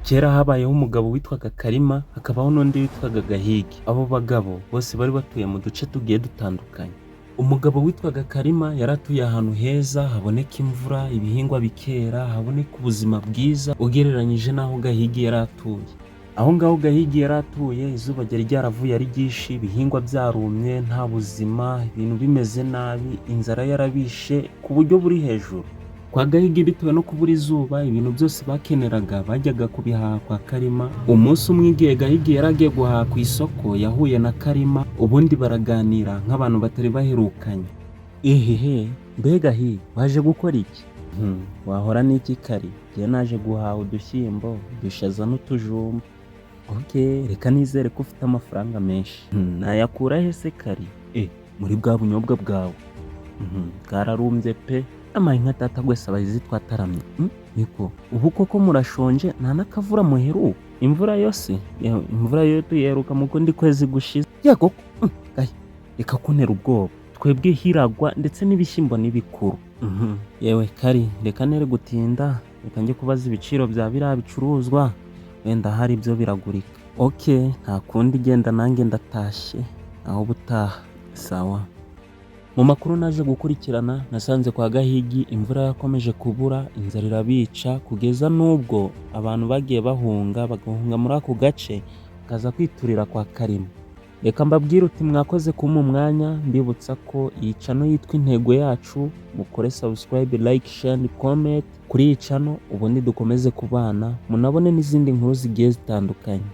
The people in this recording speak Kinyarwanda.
Kera habayeho umugabo witwaga Kalima, hakabaho n'undi witwaga Gahigi. Abo bagabo bose bari batuye mu duce tugiye dutandukanye. Umugabo witwaga Kalima yari atuye ahantu heza haboneka imvura, ibihingwa bikera, haboneka ubuzima bwiza ugereranyije n'aho Gahigi yari atuye. Aho ngaho Gahigi yari atuye, izuba ryari ryaravuye ari ryinshi, ibihingwa byarumye, nta buzima, ibintu bimeze nabi, inzara yarabishe ku buryo buri hejuru. Kwa Gahigi bitewe no kubura izuba, ibintu byose bakeneraga bajyaga kubihaha kwa Kalima. Umunsi umwe igihe Gahigi yari agiye guhaha ku isoko, yahuye na Kalima, ubundi baraganira nk'abantu batari baherukanye. Ehehe, mbega Gahigi waje gukora iki? Wahora n'iki Kari? Njye naje guhaha udushyimbo, udushaza n'utujumba. Reka nizere ko ufite amafaranga menshi. Nayakura he se Kari? Muri bwa bunyobwa bwawe. Bwararumbye pe. Amaye nka tata gwese abahizi twataramye. Niko ubu koko murashonje nta nakavura muheru. Imvura yose imvura yo tuyeruka mu kundi kwezi gushize. Yego reka kuntera ubwoba. Twebwe hiragwa ndetse n'ibishyimbo n'ibikuru. Yewe Kari, reka nere gutinda, reka njye kubaza ibiciro bya biriya bicuruzwa, wenda hari ibyo biragurika. Nta kundi, genda nanjye ndatashye aho butaha. Sawa. Mu makuru naje gukurikirana, nasanze kwa Gahigi imvura yakomeje kubura, inzara irabica kugeza n'ubwo abantu bagiye bagahunga muri ako gace bakaza kwiturira kwa Kalima. Reka mbabwire uti mwakoze kumpa umwanya, mbibutsa ko iyi channel yitwa Intego Yacu, mukore subscribe, like, share and comment kuri iyi channel, ubundi dukomeze kubana munabone n'izindi nkuru zigiye zitandukanye.